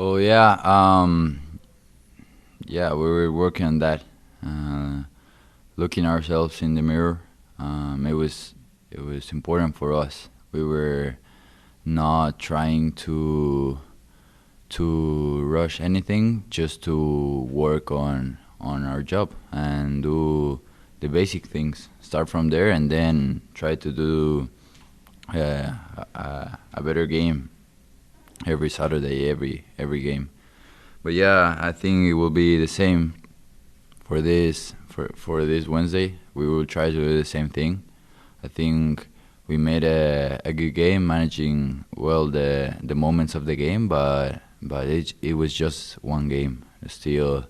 Oh yeah, yeah, we were working on that. Uh, Looking ourselves in the mirror. It was important for us. We were not trying to rush anything, just to work on our job and do the basic things. Start from there and then try to do a better game every Saturday, every game. But yeah, I think it will be the same for this Wednesday. We will try to do the same thing. I think we made a good game, managing well the moments of the game, but it was just one game. Still,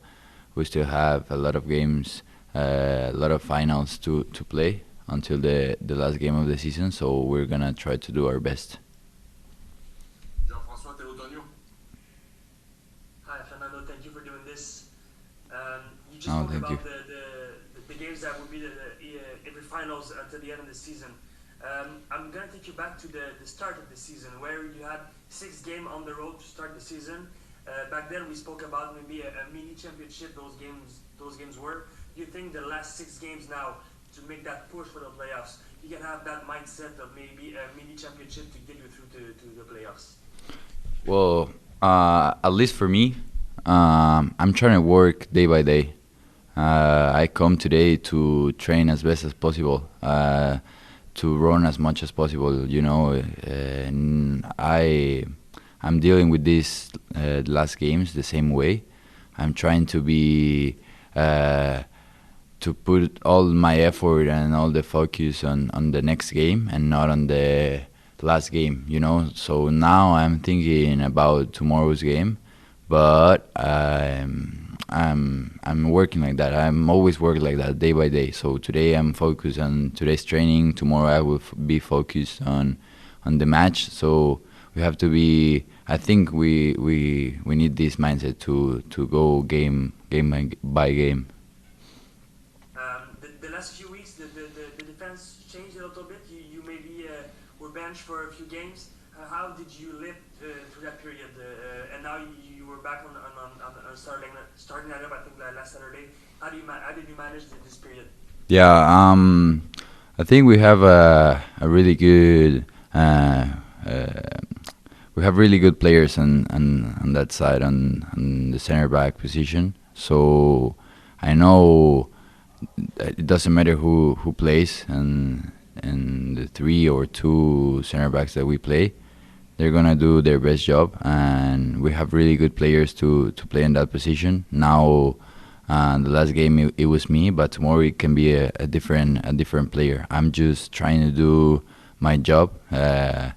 we still have a lot of games, a lot of finals to play until the last game of the season. So we're gonna try to do our best. Hi, Fernando. Thank you for doing this. You just Oh, spoke thank you. about the games that would be every finals until the end of the season. I'm going to take you back to the start of the season where you had 6 games on the road to start the season. Back then, we spoke about maybe a mini championship. Those games were. Do you think the last 6 games now to make that push for the playoffs, you can have that mindset of maybe a mini championship to get you through to the playoffs? Well, at least for me, I'm trying to work day by day. I come today to train as best as possible, to run as much as possible. And I'm dealing with these last games the same way. I'm trying to be to put all my effort and all the focus on the next game and not on the last game. So now I'm thinking about tomorrow's game, but I'm working like that. I'm always working like that day by day. So today I'm focused on today's training. Tomorrow I will be focused on the match. So we have to be. I think we need this mindset to go game by game. The last few weeks, the defense changed a little bit. You maybe were benched for a few games. How did you live through that period? And now you were back on starting lineup. I think last Saturday. How did you manage this period? Yeah, I think we have a really good. Uh, we have really good players on that side on the center back position. So I know that it doesn't matter who plays and the three or two center backs that we play, they're gonna do their best job, and we have really good players to play in that position. Now, the last game it was me, but tomorrow it can be a different player. I'm just trying to do my job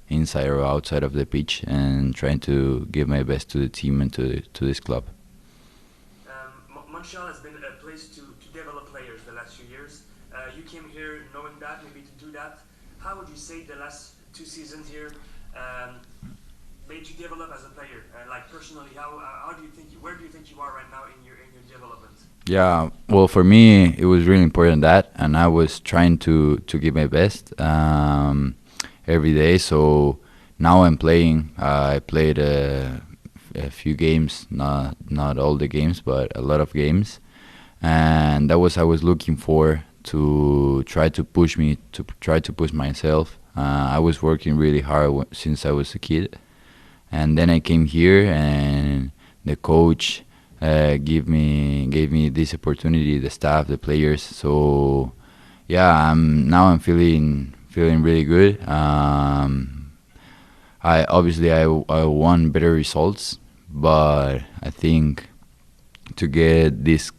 inside or outside of the pitch, and trying to give my best to the team and to this club. Montreal has been a place to develop players the last few years. You came here knowing that, maybe to do that. How would you say the last 2 seasons here um, made you develop as a player? Like personally, how do you think where do you think you are right now in your development? Yeah, well, for me, it was really important that, and I was trying to give my best every day. So now I'm playing. I played a few games, not all the games, but a lot of games, and that was I was looking for to try to push me to try to push myself. I was working really hard since I was a kid, and then I came here, and the coach gave me this opportunity, the staff, the players. So yeah, I'm feeling really good. I won better results, but I think to get these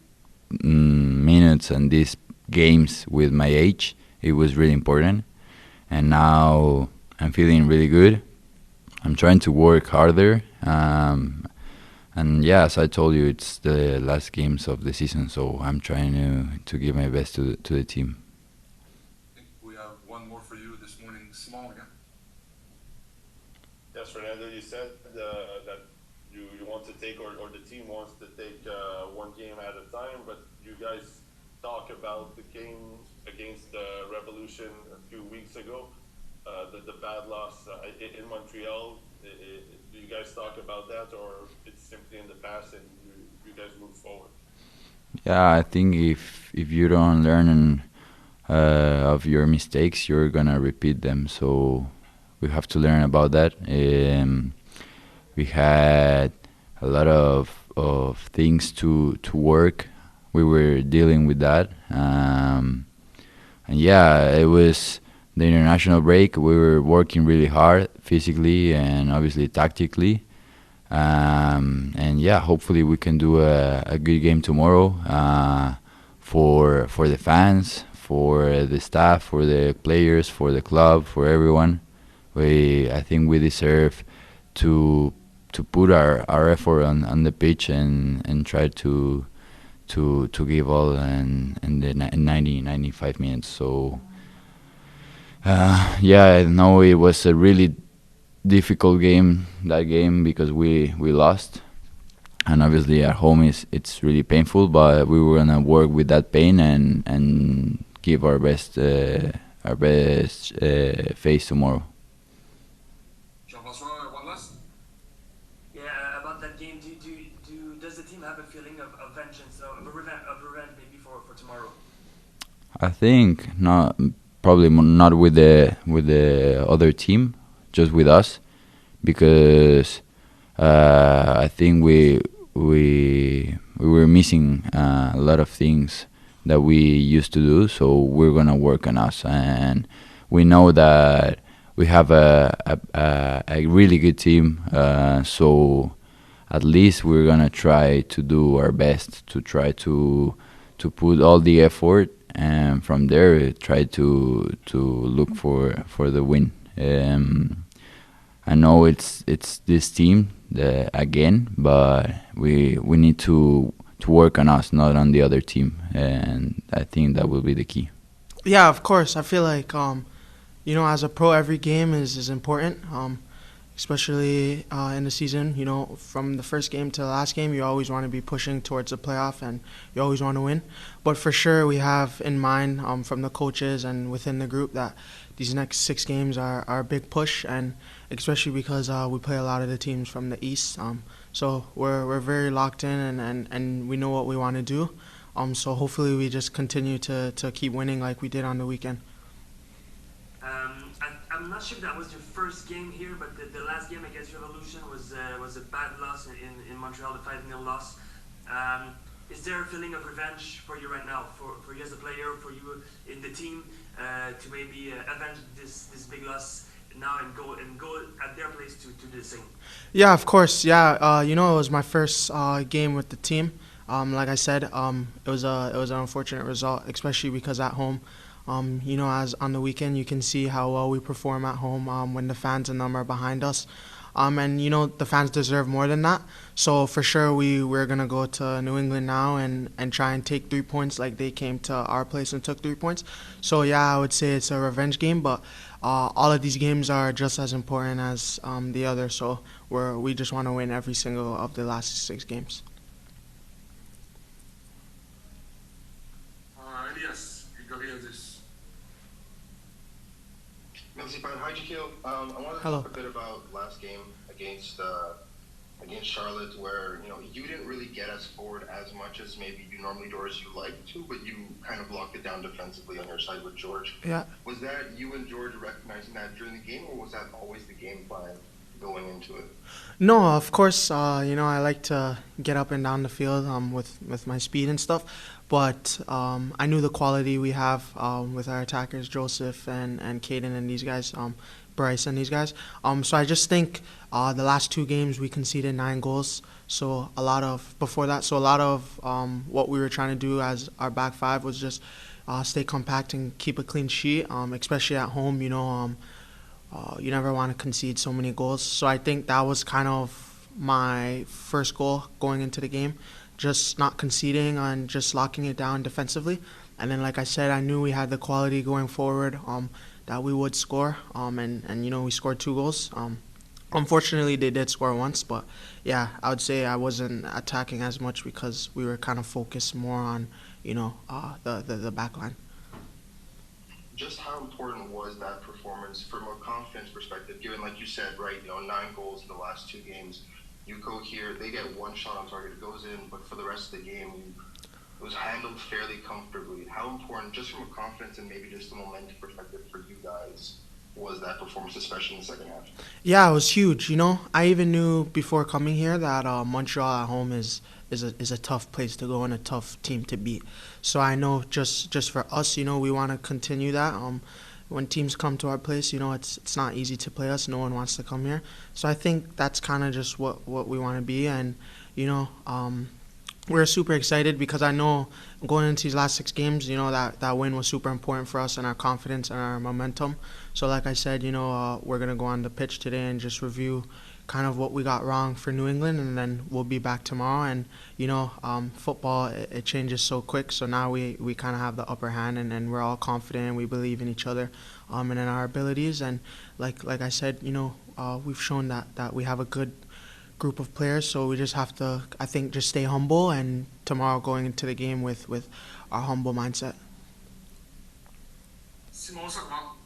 minutes and these games with my age, it was really important. And now I'm feeling really good. I'm trying to work harder. And yeah, as I told you, it's the last games of the season, so I'm trying to give my best to the team. Yes, Fernando, you said that you want to take, or the team wants to take one game at a time, but you guys talk about the game against the Revolution a few weeks ago, the bad loss in Montreal. do you guys talk about that, or it's simply in the past and you guys move forward? Yeah, I think if you don't learn of your mistakes, you're gonna repeat them. So we have to learn about that. We had a lot of things to work. We were dealing with that, and yeah, it was the international break. We were working really hard physically and obviously tactically. And yeah, hopefully we can do a good game tomorrow for the fans, for the staff, for the players, for the club, for everyone. I think we deserve to put our effort on the pitch and try to give all in the 95 minutes. So yeah, I know it was a really difficult game, that game, because we lost, and obviously at home it's really painful, but we were gonna work with that pain and give our best face tomorrow. Yeah, about that game, does the team have a feeling of vengeance, of revenge maybe for tomorrow? I think not, probably not with the other team, just with us, because I think we were missing a lot of things that we used to do. So we're gonna work on us, and we know that we have a really good team. So at least we're gonna try to do our best to try to put all the effort, and from there try to look for the win. I know it's this team again, but we need to work on us, not on the other team, and I think that will be the key. Yeah, of course. I feel like as a pro, every game is important. Especially in the season, from the first game to the last game, you always want to be pushing towards the playoff, and you always want to win. But for sure, we have in mind from the coaches and within the group that these next 6 games are a big push, and especially because we play a lot of the teams from the East. So we're very locked in, and we know what we want to do. So hopefully we just continue to keep winning like we did on the weekend. I'm not sure if that was your first game here, but the last game against Revolution was a bad loss in Montreal, the 5-0 loss. Is there a feeling of revenge for you right now, for you as a player, for you in the team, to maybe avenge this big loss now and go at their place to do the same? Yeah, of course. Yeah, it was my first game with the team. Like I said, it was an unfortunate result, especially because at home. As on the weekend, you can see how well we perform at home when the fans and them are behind us. And the fans deserve more than that. So for sure, we're gonna go to New England now and try and take 3 points like they came to our place and took 3 points. So yeah, I would say it's a revenge game, but all of these games are just as important as the other. So we just want to win every single of the last 6 games. Hi, Jahkeele. I wanted to Hello. talk a bit about last game against Charlotte, where you didn't really get us forward as much as maybe you normally do, or as you like to, but you kind of locked it down defensively on your side with George. Yeah. Was that you and George recognizing that during the game, or was that always the game plan going into it? No, of course. I like to get up and down the field with my speed and stuff. But I knew the quality we have with our attackers, Joseph and Caden and these guys, Bryce and these guys. So I just think the last 2 games we conceded 9 goals. So a lot of what we were trying to do as our back 5 was just stay compact and keep a clean sheet, especially at home. You never want to concede so many goals. So I think that was kind of my first goal going into the game. Just not conceding and just locking it down defensively. And then, like I said, I knew we had the quality going forward that we would score. And we scored 2 goals. Unfortunately, they did score once. But, yeah, I would say I wasn't attacking as much because we were kind of focused more on, the back line. just how important was that performance from a confidence perspective, given, like you said, right, 9 goals in the last 2 games. You go here, they get 1 shot on target, it goes in, but for the rest of the game, it was handled fairly comfortably. How important, just from a confidence and maybe just a momentum perspective for you guys, was that performance, especially in the second half? Yeah, it was huge. I even knew before coming here that Montreal at home is a tough place to go and a tough team to beat. So I know just for us, we want to continue that. When teams come to our place, it's not easy to play us. No one wants to come here. So I think that's kind of just what we want to be. And we're super excited because I know going into these last 6 games, that win was super important for us and our confidence and our momentum. So like I said, we're going to go on the pitch today and just review kind of what we got wrong for New England, and then we'll be back tomorrow. And, football, it changes so quick. So now we kind of have the upper hand, and we're all confident and we believe in each other and in our abilities. And like I said, we've shown that we have a good group of players, so we just have to, I think, just stay humble, and tomorrow going into the game with our humble mindset. Simon Sakma.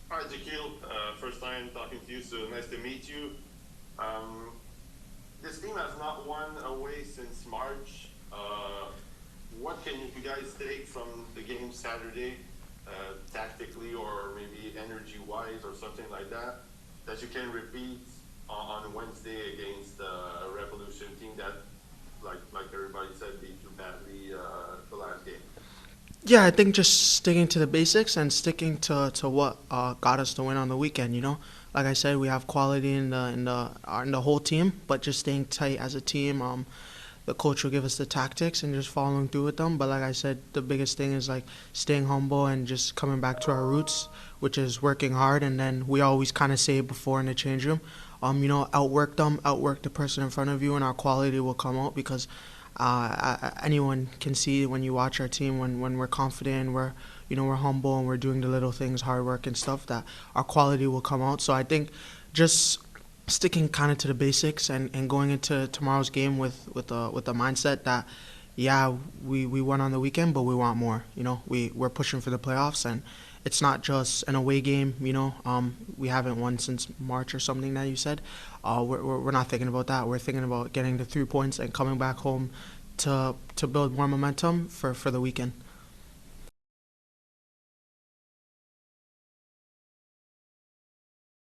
Hi, Jahkeele. First time talking to you, so nice to meet you. This team has not won away since March. What can you guys take from the game Saturday, tactically or maybe energy-wise or something like that you can repeat on Wednesday against a Revolution team that, like everybody said, beat you badly the last game? Yeah, I think just sticking to the basics and sticking to what got us the win on the weekend. Like I said, we have quality in the whole team, but just staying tight as a team. The coach will give us the tactics and just following through with them. But like I said, the biggest thing is like staying humble and just coming back to our roots, which is working hard. And then we always kind of say it before in the change room, outwork them, outwork the person in front of you, and our quality will come out because anyone can see when you watch our team when we're confident, we're humble, and we're doing the little things, hard work and stuff, that our quality will come out. So I think just sticking kind of to the basics and going into tomorrow's game with the mindset that we won on the weekend, but we want more. We're pushing for the playoffs, and it's not just an away game. We haven't won since March or something that you said. We're not thinking about that. We're thinking about getting the 3 points and coming back home to build more momentum for the weekend.